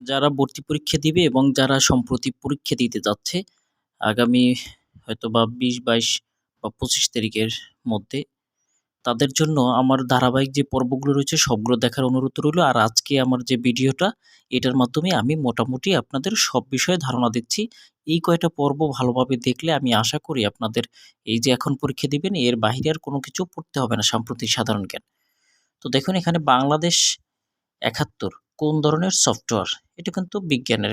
যারা ভর্তি পরীক্ষা দিবে এবং যারা সম্প্রতি পরীক্ষা দিতে যাচ্ছে আগামী হয়তোবা ২০, ২২ বা ২৫ তারিখের মধ্যে, তাদের জন্য আমার ধারাবাহিক যে পর্বগুলো রয়েছে সবগুলো দেখার অনুরোধ রইলো। আর আজকে আমার যে ভিডিওটা, এটার মাধ্যমে আমি মোটামুটি আপনাদের সব বিষয়ে ধারণা দিচ্ছি। এই কয়টা পর্ব ভালোভাবে দেখলে আমি আশা করি আপনাদের এই যে এখন পরীক্ষা দিবেন এর বাহিরে আর কোনো কিছু পড়তে হবে না, সাম্প্রতিক সাধারণ জ্ঞান। তো দেখুন এখানে বাংলাদেশ ৭১ কোন ধরনের সফটওয়্যার? এটা কিন্তু বিজ্ঞানের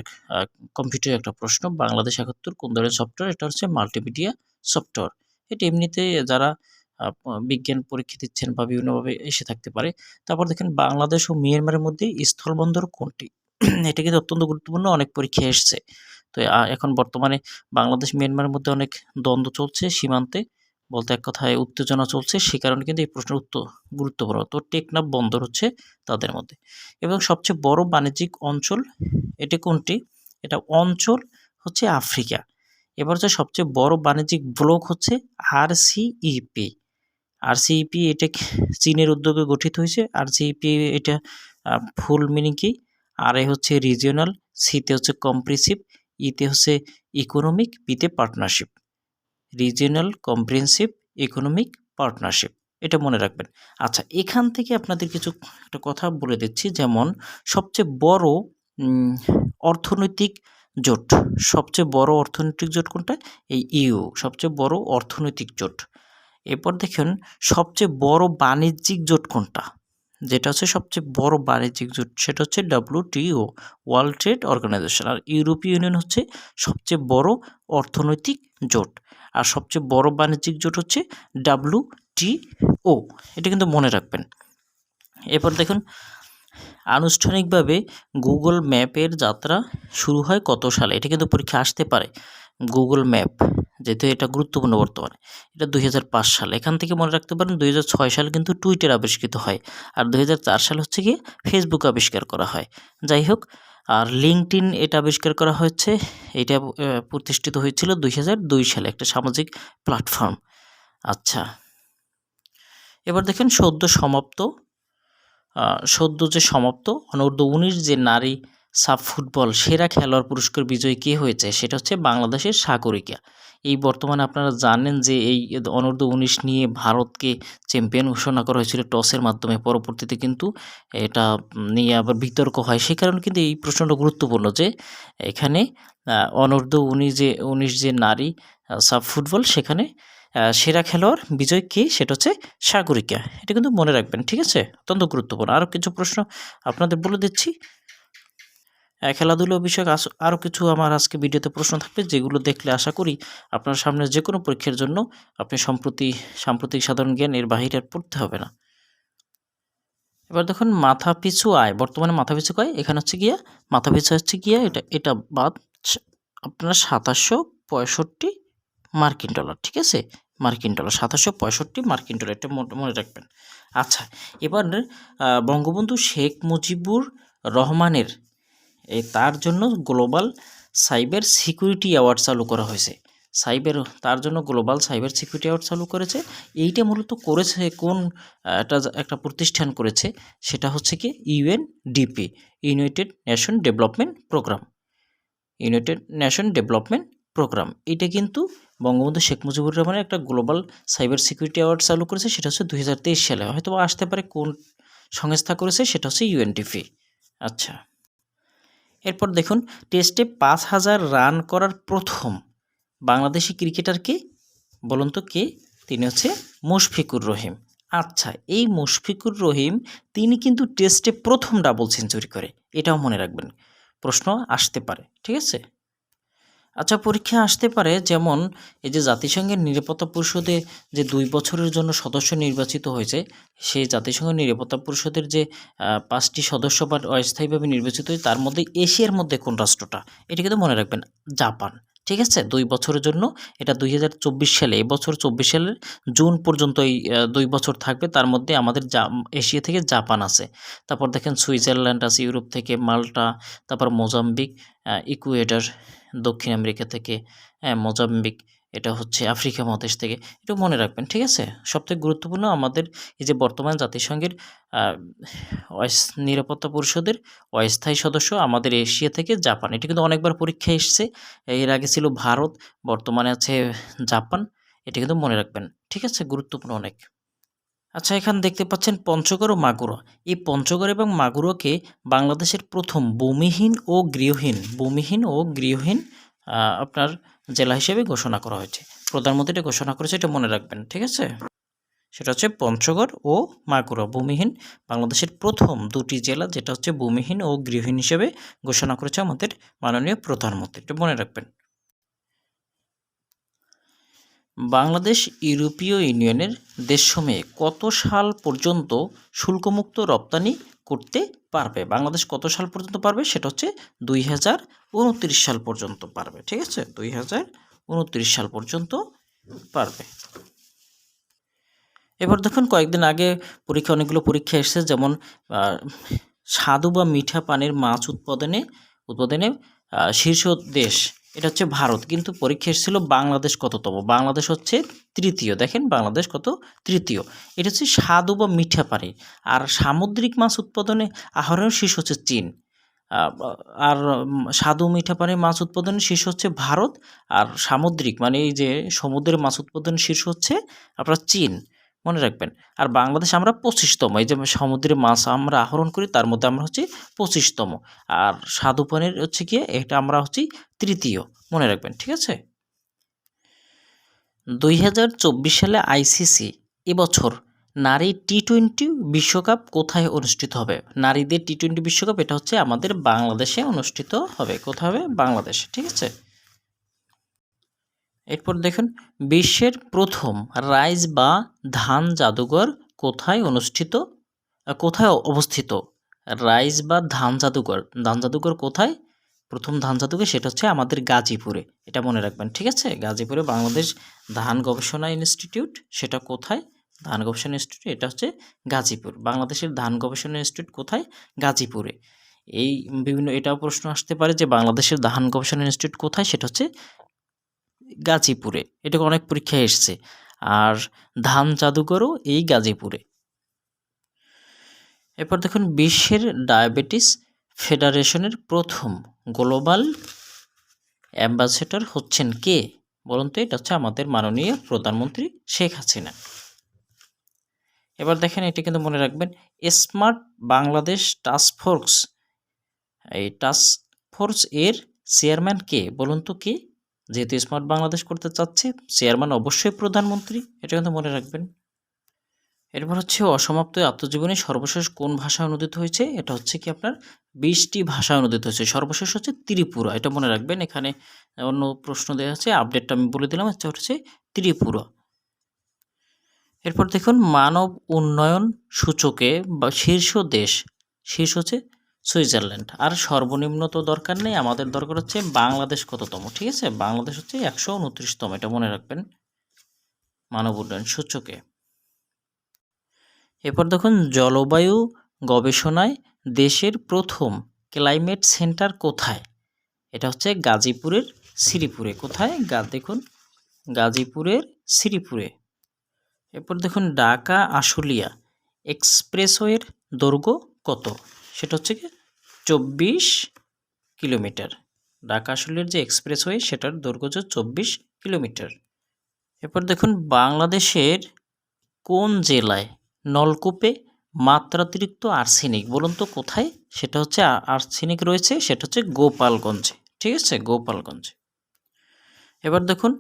কম্পিউটারের একটা প্রশ্ন। বাংলাদেশ ৭১ কোন ধরনের সফটওয়্যার? এটা হচ্ছে মাল্টিমিডিয়া সফটওয়্যার। এটা এমনিতে যারা বিজ্ঞান পরীক্ষা দিচ্ছেন বা বিভিন্নভাবে এসে থাকতে পারে। তারপর দেখেন বাংলাদেশ ও মিয়ানমারের মধ্যে স্থলবন্দর কোনটি? এটা কিন্তু অত্যন্ত গুরুত্বপূর্ণ, অনেক পরীক্ষায় এসছে। তো এখন বর্তমানে বাংলাদেশ মিয়ানমারের মধ্যে অনেক দ্বন্দ্ব চলছে সীমান্তে। বলতে এক কথায় উত্তেজনা চলছে। সে কারণে কিন্তু এই প্রশ্নের উত্তর গুরুত্বপূর্ণ। তো টেকনাফ বন্দর হচ্ছে তাদের মধ্যে। এবং সবচেয়ে বড় বাণিজ্যিক অঞ্চল এটি কোনটি? এটা অঞ্চল হচ্ছে আফ্রিকা। এবার হচ্ছে সবচেয়ে বড় বাণিজ্যিক ব্লক হচ্ছে RCEP। RCEP এটা চীনের উদ্যোগে গঠিত হয়েছে। RCEP এটা ফুল মিনিং কি? আর এ হচ্ছে রিজিওনাল, সিতে হচ্ছে কম্প্রিহেনসিভ, ইতে হচ্ছে ইকোনমিক, পিতে partnership. Regional comprehensive economic partnership, এটা মনে রাখবেন। আচ্ছা, এখান থেকে আপনাদের কিছু একটা কথা বলে দিচ্ছি, যেমন সবচেয়ে বড় অর্থনৈতিক জোট, সবচেয়ে বড় অর্থনৈতিক জোট কোনটা? এই ইউ, সবচেয়ে বড় অর্থনৈতিক জোট। এরপর দেখুন সবচেয়ে বড় বাণিজ্যিক জোট কোনটা? যেটা হচ্ছে সবচেয়ে বড় বাণিজ্যিক জোট সেটা হচ্ছে WTO, ওয়ার্ল্ড ট্রেড অর্গানাইজেশন। আর ইউরোপীয় ইউনিয়ন হচ্ছে সবচেয়ে বড় অর্থনৈতিক জোট। আর সবচেয়ে বড় বাণিজ্যিক জোট হচ্ছে WTO, এটা কিন্তু মনে রাখবেন। এরপর দেখুন আনুষ্ঠানিকভাবে গুগল ম্যাপের যাত্রা শুরু হয় কত সালে? এটা কিন্তু পরীক্ষা আসতে পারে। গুগল ম্যাপ, যেহেতু এটা গুরুত্বপূর্ণ বর্তমানে, এটা ২০০৫ সালে। এখান থেকে মনে রাখতে পারেন ২০০৬ সালে কিন্তু টুইটার আবিষ্কৃত হয়। আর ২০০৪ সালে হচ্ছে গিয়ে ফেসবুক আবিষ্কার করা হয়। যাই হোক, আর লিঙ্কডইন এটা আবিষ্কার করা হয়েছে, এটা প্রতিষ্ঠিত হয়েছিল ২০০২ সালে, একটা সামাজিক প্ল্যাটফর্ম। আচ্ছা, এবার দেখেন সদ্য যে সমাপ্ত অনূর্ধ্ব-১৯ যে নারী সাফ ফুটবল সেরা খেলোয়াড় পুরস্কার বিজয়ী কে হয়েছে? সেটা হচ্ছে বাংলাদেশের সাগরিকা। এই বর্তমানে আপনারা জানেন যে এই অনূর্ধ্ব-১৯ নিয়ে ভারতকে চ্যাম্পিয়ন ঘোষণা করা হয়েছিল টসের মাধ্যমে। পরবর্তীতে কিন্তু এটা নিয়ে আবার বিতর্ক হয়। সে কারণে কিন্তু এই প্রশ্নটা গুরুত্বপূর্ণ যে এখানে অনূর্ধ্ব-১৯ যে নারী সাফ ফুটবল সেখানে সেরা খেলোয়াড় বিজয় কে? সেটা হচ্ছে সাগরিকা। এটা কিন্তু মনে রাখবেন, ঠিক আছে? অত্যন্ত গুরুত্বপূর্ণ। আরও কিছু প্রশ্ন আপনাদের বলে দিচ্ছি। খেলাধুলা বিষয়ক আরও কিছু আমার আজকে ভিডিওতে প্রশ্ন থাকবে, যেগুলো দেখলে আশা করি আপনার সামনে যে কোনো পরীক্ষার জন্য আপনি সাম্প্রতিক সাধারণ জ্ঞান এর বাহিরে আর পড়তে হবে না। এবার দেখুন মাথাপিছু আয়, বর্তমানে মাথাপিছু আয় এখানে হচ্ছে গিয়া মাথাপিছু হচ্ছে গিয়া এটা বাদ আপনার ২৭৬৫ মার্কিন ডলার, ঠিক আছে? মার্কিন ডলার ২৭৬৫ মার্কিন ডলার, এটা মনে রাখবেন। আচ্ছা, এবার বঙ্গবন্ধু শেখ মুজিবুর রহমানের তার জন্য গ্লোবাল সাইবার সিকিউরিটি অ্যাওয়ার্ড চালু করা হয়েছে। তার জন্য গ্লোবাল সাইবার সিকিউরিটি অ্যাওয়ার্ড চালু করেছে। এইটা মূলত করেছে কোন একটা প্রতিষ্ঠান করেছে, সেটা হচ্ছে কি UNDP, United Nation Development Programme. এটা কিন্তু বঙ্গবন্ধু শেখ মুজিবুর রহমানের একটা গ্লোবাল সাইবার সিকিউরিটি অ্যাওয়ার্ড চালু করেছে, সেটা হচ্ছে ২০২৩ সালে। হয়তো আসতে পারে কোন সংস্থা করেছে, সেটা হচ্ছে UNDP। আচ্ছা, এরপর দেখুন টেস্টে ৫,০০০ রান করার প্রথম বাংলাদেশি ক্রিকেটার কে? বলুন তো কে? তিনি হচ্ছে মুশফিকুর রহিম। আচ্ছা, এই মুশফিকুর রহিম তিনি কিন্তু টেস্টে প্রথম ডাবল সেঞ্চুরি করে, এটাও মনে রাখবেন, প্রশ্ন আসতে পারে, ঠিক আছে? আচ্ছা, পরীক্ষা আসতে পারে যেমন এই যে জাতিসংঘের নিরাপত্তা পরিষদে যে ২ বছরের জন্য সদস্য নির্বাচিত হয়েছে, সেই জাতিসংঘ নিরাপত্তা পরিষদের যে ৫টি সদস্য বা অস্থায়ীভাবে নির্বাচিত হয়েছে তার মধ্যে এশিয়ার মধ্যে কোন রাষ্ট্রটা? এটা কিন্তু মনে রাখবেন, জাপান, ঠিক আছে? ২ বছরের জন্য, এটা ২০২৪ সালে, এবছর ২৪ সালের জুন পর্যন্ত এই ২ বছর থাকবে। তার মধ্যে আমাদের এশিয়া থেকে জাপান আছে। তারপর দেখেন সুইজারল্যান্ড আছে, ইউরোপ থেকে মাল্টা, তারপর মোজাম্বিক, ইকুয়েডর দক্ষিণ আমেরিকা থেকে, মোজাম্বিক, এটা হচ্ছে আফ্রিকা মহাদেশ থেকে। একটু মনে রাখবেন, ঠিক আছে? সবথেকে গুরুত্বপূর্ণ আমাদের এই যে বর্তমান জাতিসংঘের আ নিরাপত্তা পরিষদের অস্থায়ী সদস্য আমাদের এশিয়া থেকে জাপান। এটা কিন্তু অনেকবার পরীক্ষায় এসছে। এর আগে ছিল ভারত, বর্তমানে আছে জাপান। এটা কিন্তু মনে রাখবেন। ঠিক আছে? গুরুত্বপূর্ণ অনেক। আচ্ছা, এখানে দেখতে পাচ্ছেন পঞ্চগড় ও মাগুরা। এই পঞ্চগড় এবং মাগুরাকে বাংলাদেশের প্রথম ভূমিহীন আপনার জেলা হিসেবে ঘোষণা করা হয়েছে। প্রধানমন্ত্রী এটা ঘোষণা করেছে, এটা মনে রাখবেন। ঠিক আছে? সেটা হচ্ছে পঞ্চগড় ও মাগুরা ভূমিহীন, বাংলাদেশের প্রথম ২টি জেলা যেটা হচ্ছে ভূমিহীন ও গৃহহীন হিসেবে ঘোষণা করেছে আমাদের মাননীয় প্রধানমন্ত্রী। এটা মনে রাখবেন। বাংলাদেশ ইউরোপীয় ইউনিয়নের দেশসমূহে কত সাল পর্যন্ত শুল্কমুক্ত রপ্তানি করতে পারবে? বাংলাদেশ কত সাল পর্যন্ত পারবে? সেটা হচ্ছে ২০২৯ সাল পর্যন্ত পারবে। ঠিক আছে? ২০২৯ সাল পর্যন্ত পারবে। এবার দেখুন, কয়েকদিন আগে অনেকগুলো পরীক্ষা এসেছে, যেমন স্বাদু বা মিঠা পানির মাছ উৎপাদনে শীর্ষ দেশ এটা হচ্ছে ভারত, কিন্তু পরীক্ষা এসেছিল বাংলাদেশ কততম। বাংলাদেশ হচ্ছে তৃতীয়। দেখেন বাংলাদেশ কত? তৃতীয়। এটা হচ্ছে স্বাদু বা মিঠা পানি। আর সামুদ্রিক মাছ উৎপাদনে আহরণের শীর্ষ হচ্ছে চীন। আর স্বাদু মিঠা পানির মাছ উৎপাদনের শীর্ষ হচ্ছে ভারত। আর সামুদ্রিক মানে এই যে সমুদ্রের মাছ উৎপাদনের শীর্ষ হচ্ছে আপনার চীন। মনে রাখবেন। আর বাংলাদেশ আমরা ২৫তম। এই যে সমুদ্রের মাছ আমরা আহরণ করি তার মধ্যে আমরা হচ্ছি ২৫তম। আর স্বাদু পানির হচ্ছে গিয়ে এটা আমরা হচ্ছি তৃতীয়। মনে রাখবেন। ঠিক আছে? ২০২৪ সালে আইসিসি এবছর নারী টি-২০ বিশ্বকাপ কোথায় অনুষ্ঠিত হবে? নারীদের টি-২০ বিশ্বকাপ এটা হচ্ছে আমাদের বাংলাদেশে অনুষ্ঠিত হবে। কোথায় হবে? বাংলাদেশে। ঠিক আছে? এরপর দেখুন, বিশ্বের প্রথম রাইস বা ধান জাদুঘর কোথায় অবস্থিত? রাইস বা ধান জাদুঘর কোথায়? প্রথম ধান জাদুঘর সেটা হচ্ছে আমাদের গাজীপুরে। এটা মনে রাখবেন। ঠিক আছে? গাজীপুরে বাংলাদেশ ধান গবেষণা ইনস্টিটিউট। সেটা কোথায়? ধান গবেষণা ইনস্টিটিউট এটা হচ্ছে গাজীপুর। বাংলাদেশের ধান গবেষণা ইনস্টিটিউট কোথায়? গাজীপুরে। এই এটাও প্রশ্ন আসতে পারে যে বাংলাদেশের ধান গবেষণা ইনস্টিটিউট কোথায়? সেটা হচ্ছে গাজীপুরে। এটা অনেক পরীক্ষায় এসছে। আর ধান জাদুঘরও এই গাজীপুরে। এরপর দেখুন, বিশ্বের ডায়াবেটিস ফেডারেশনের প্রথম গ্লোবাল অ্যাম্বাসেডর হচ্ছেন কে? বলুন তো। এটা হচ্ছে আমাদের মাননীয় প্রধানমন্ত্রী শেখ হাসিনা। এবার দেখেন, এটা কিন্তু মনে রাখবেন, স্মার্ট বাংলাদেশ টাস্কফোর্স, এই টাস্কফোর্স এর চেয়ারম্যান কে? বলুন তো কে? যেহেতু স্মার্ট বাংলাদেশ করতে চাচ্ছে, চেয়ারম্যান অবশ্যই প্রধানমন্ত্রী। এটা কিন্তু মনে রাখবেন। এরপর হচ্ছে অসমাপ্ত আত্মজীবনী সর্বশেষ কোন ভাষায় অনুদিত হয়েছে? এটা হচ্ছে কি আপনার ২০টি ভাষায় অনুদিত হয়েছে। সর্বশেষ হচ্ছে ত্রিপুরা। এটা মনে রাখবেন। এখানে অন্য প্রশ্ন দেওয়া আছে, আপডেটটা আমি বলে দিলাম। এটা হচ্ছে ত্রিপুরা। এরপর দেখুন, মানব উন্নয়ন সূচকে বা শীর্ষ হচ্ছে সুইজারল্যান্ড। আর সর্বনিম্ন তো দরকার নেই, আমাদের দরকার হচ্ছে বাংলাদেশ কততম। ঠিক আছে? বাংলাদেশ হচ্ছে ১২৯তম। এটা মনে রাখবেন মানব উন্নয়ন সূচকে। এরপর দেখুন, জলবায়ু গবেষণায় দেশের প্রথম ক্লাইমেট সেন্টার কোথায়? এটা হচ্ছে গাজীপুরের শ্রীপুরে। কোথায়? দেখুন গাজীপুরের শ্রীপুরে। এরপর দেখুন, ঢাকা আশুলিয়া এক্সপ্রেসওয়ের দৈর্ঘ্য কত? সেটা হচ্ছে কি ২৪ কিলোমিটার। ঢাকা আশুলিয়ার যে এক্সপ্রেসওয়ে সেটার দৈর্ঘ্য হচ্ছে ২৪ কিলোমিটার। এরপর দেখুন, বাংলাদেশের কোন জেলায় নলকূপে মাত্রাতিরিক্ত আর্সেনিক? বলুন তো কোথায়? সেটা হচ্ছে আর্সেনিক রয়েছে, সেটা হচ্ছে গোপালগঞ্জে। ঠিক আছে? গোপালগঞ্জে। এবার দেখুন,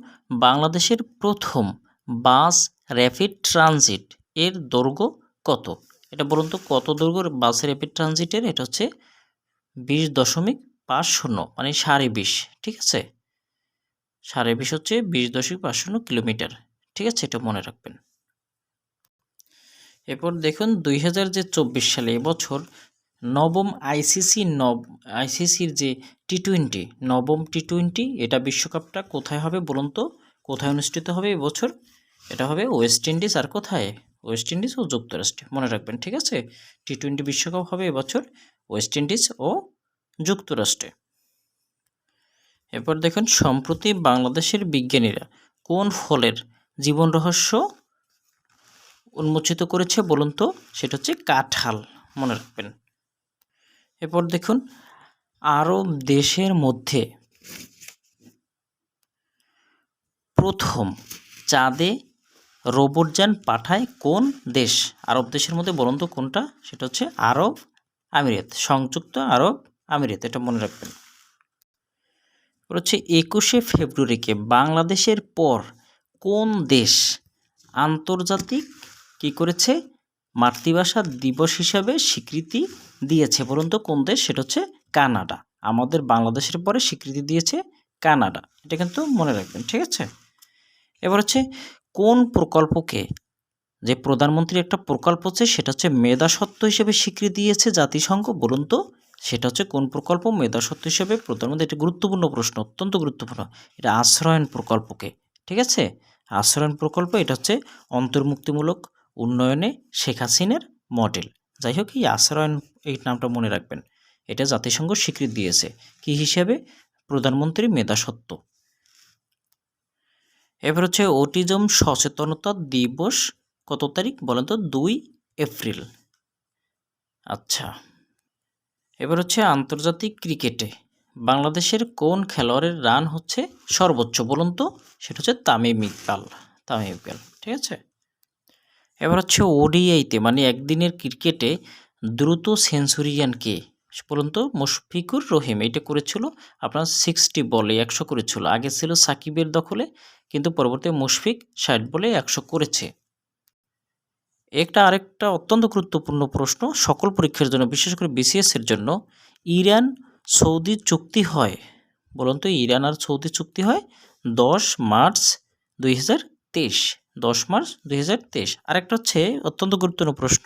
বাংলাদেশের প্রথম বাস র্যাপিড ট্রানজিট এর দৈর্ঘ্য কত? এটা বলুন তো কত দৈর্ঘ্যের বাস র্যাপিড ট্রানজিটের? এটা হচ্ছে ২০.৫০ মানে ২.৫। ঠিক আছে? ২.৫ হচ্ছে ২০.৫০ কিলোমিটার। ঠিক আছে? এটা মনে রাখবেন। এরপর দেখুন, ২০২৪ সালে এবছর নবম আইসিসির যে টি-২০ নবম টি-২০ এটা বিশ্বকাপটা কোথায় হবে? বলুন তো কোথায় অনুষ্ঠিত হবে এবছর? এটা হবে ওয়েস্ট ইন্ডিজ। আর কোথায়? ওয়েস্ট ইন্ডিজ ও যুক্তরাষ্ট্রে। মনে রাখবেন। ঠিক আছে? টি-২০ বিশ্বকাপ হবে এবছর ওয়েস্ট ইন্ডিজ ও যুক্তরাষ্ট্রে। এরপর দেখুন, সম্প্রতি বাংলাদেশের বিজ্ঞানীরা কোন ফলের জীবন রহস্য উন্মোচিত করেছে বলুন তো? সেটা হচ্ছে কাঁঠাল, মনে রাখবেন। এরপর দেখুন, আরব দেশের মধ্যে প্রথম চাঁদে রোবটযান পাঠায় কোন দেশ? আরব দেশের মধ্যে বলুন তো কোনটা? সেটা হচ্ছে আরব আমিরাত, সংযুক্ত আরব আমিরাত, এটা মনে রাখবেন। হচ্ছে 21শে ফেব্রুয়ারিকে বাংলাদেশের পর কোন দেশ আন্তর্জাতিক কি করেছে মাতৃভাষা দিবস হিসাবে স্বীকৃতি দিয়েছে? বলুন তো কোন দেশ? সেটা হচ্ছে কানাডা। আমাদের বাংলাদেশের পরে স্বীকৃতি দিয়েছে কানাডা, এটা কিন্তু মনে রাখবেন, ঠিক আছে? এবার হচ্ছে কোন প্রকল্পকে, যে প্রধানমন্ত্রীর একটা প্রকল্প আছে সেটা হচ্ছে মেধাস্বত্ব হিসেবে স্বীকৃতি দিয়েছে জাতিসংঘ, বলুন তো সেটা হচ্ছে কোন প্রকল্প মেধাস্বত্ব হিসেবে প্রধানমন্ত্রী? এটা গুরুত্বপূর্ণ প্রশ্ন, অত্যন্ত গুরুত্বপূর্ণ। এটা আশ্রয়ন প্রকল্পকে, ঠিক আছে? আশ্রয়ন প্রকল্প, এটা হচ্ছে অন্তর্মুক্তিমূলক উন্নয়নে শেখ হাসিনার মডেল। যাই হোক, এই আশ্রয়ন, এই নামটা মনে রাখবেন। এটা জাতিসংঘ স্বীকৃতি দিয়েছে কি হিসেবে? প্রধানমন্ত্রী মেধাস্বত্ব। এবার হচ্ছে অটিজম সচেতনতা দিবস কত তারিখ বলেন তো? 2 এপ্রিল। আচ্ছা, এবার হচ্ছে আন্তর্জাতিক ক্রিকেটে বাংলাদেশের কোন খেলোয়াড়ের রান হচ্ছে সর্বোচ্চ বলুন তো? সেটা হচ্ছে তামিম ইকবাল, ঠিক আছে? এবার হচ্ছে ওডিআইতে মানে একদিনের ক্রিকেটে দ্রুত সেঞ্চুরিয়ান কে বলুন তো? মুশফিকুর রহিম, এটা করেছিল আপনার 60 বলে 100 করেছিল। আগে ছিল সাকিবের দখলে, কিন্তু পরবর্তীতে মুশফিক 60 বলে 100 করেছে। আরেকটা অত্যন্ত গুরুত্বপূর্ণ প্রশ্ন সকল পরীক্ষার জন্য, বিশেষ করে বিসিএস এর জন্য। ইরান সৌদি চুক্তি হয় বলুন তো? ইরান আর সৌদি চুক্তি হয় 10 মার্চ 2023, 10 মার্চ 2023। আরেকটা হচ্ছে অত্যন্ত গুরুত্বপূর্ণ প্রশ্ন,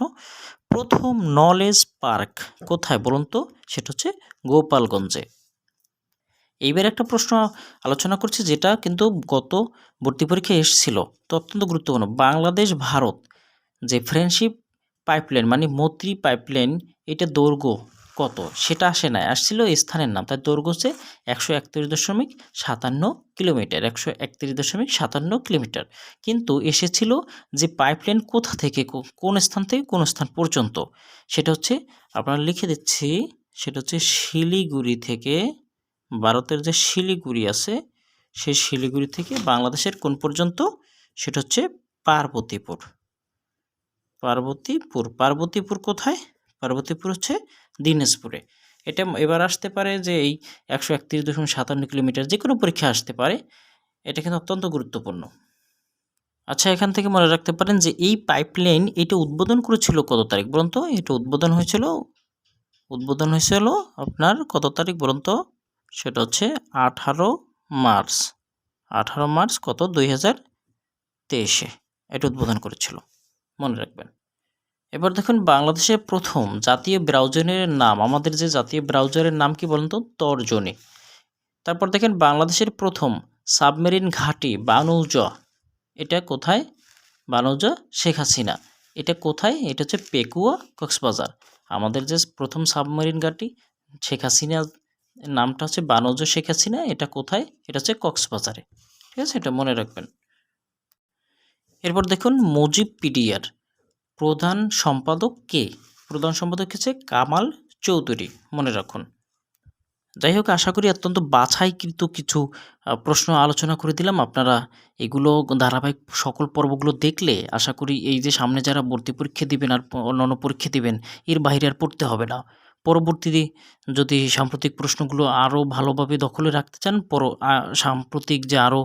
প্রথম নলেজ পার্ক কোথায় বলুন তো? সেটা হচ্ছে গোপালগঞ্জে। এইবার একটা প্রশ্ন আলোচনা করছি যেটা কিন্তু গত ভর্তি পরীক্ষায় এসেছিল, তো অত্যন্ত গুরুত্বপূর্ণ। বাংলাদেশ ভারত যে ফ্রেন্ডশিপ পাইপলাইন মানে মৈত্রী পাইপলাইন, এটা দৈর্ঘ্য কত? সেটা আসে নাই, আসছিল স্থানের নাম, তার দৈর্ঘ্য হচ্ছে 131.57 কিলোমিটার, 131.57 কিলোমিটার। কিন্তু এসেছিল যে পাইপলাইন কোথা থেকে, কোন স্থান থেকে কোন স্থান পর্যন্ত, সেটা হচ্ছে আপনারা লিখে দিচ্ছি, সেটা হচ্ছে শিলিগুড়ি থেকে, ভারতের যে শিলিগুড়ি আছে সেই শিলিগুড়ি থেকে বাংলাদেশের কোন পর্যন্ত? সেটা হচ্ছে পার্বতীপুর। পার্বতীপুর কোথায়? পার্বতীপুর হচ্ছে দিনাজপুরে। এটা এবার আসতে পারে যে এই 131.57 কিলোমিটার, যে কোনো পরীক্ষা আসতে পারে, এটা কিন্তু অত্যন্ত গুরুত্বপূর্ণ। আচ্ছা, এখান থেকে মনে রাখতে পারেন যে এই পাইপলাইন এটা উদ্বোধন করেছিল কত তারিখ বলুন তো? এটা উদ্বোধন হয়েছিল আপনার কত তারিখ বলুন তো? সেটা হচ্ছে 18 মার্চ। 18 মার্চ কত? 2023-এ এটা উদ্বোধন করেছিল, মনে রাখবেন। এবার দেখুন, বাংলাদেশের প্রথম জাতীয় ব্রাউজারের নাম, আমাদের যে জাতীয় ব্রাউজারের নাম কি বলুন তো? তর্জনী। তারপর দেখেন বাংলাদেশের প্রথম সাবমেরিন ঘাঁটি বানৌজা, এটা কোথায়? বানৌজা শেখ হাসিনা, এটা কোথায়? এটা হচ্ছে পেকুয়া, কক্সবাজার। আমাদের যে প্রথম সাবমেরিন ঘাঁটি শেখ হাসিনা, নামটা হচ্ছে বানৌজা শেখ হাসিনা, এটা কোথায়? এটা হচ্ছে কক্সবাজারে, ঠিক আছে? এটা মনে রাখবেন। এরপর দেখুন, মুজিবপিডিয়ার প্রধান সম্পাদক কে? প্রধান সম্পাদক হচ্ছে কামাল চৌধুরী, মনে রাখুন। যাই হোক, আশা করি অত্যন্ত বাছাইকৃত কিছু প্রশ্ন আলোচনা করে দিলাম। আপনারা এগুলো ধারাবাহিক সকল পর্বগুলো দেখলে আশা করি এই যে সামনে যারা ভর্তি পরীক্ষা দিবেন আর অন্যান্য পরীক্ষা দিবেন, এর বাইরে আর পড়তে হবে না। পরবর্তীতে যদি সাম্প্রতিক প্রশ্নগুলো আরও ভালোভাবে দখলে রাখতে চান, সাম্প্রতিক যে আরও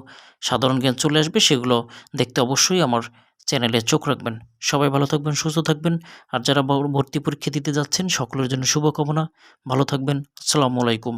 সাধারণ জ্ঞান চলে আসবে, সেগুলো দেখতে অবশ্যই আমার চ্যানেলে চোখ রাখবেন। সবাই ভালো থাকবেন, সুস্থ থাকবেন। আর যারা ভর্তি পরীক্ষা দিতে যাচ্ছেন সকলের জন্য শুভকামনা। ভালো থাকবেন। আসসালামু আলাইকুম।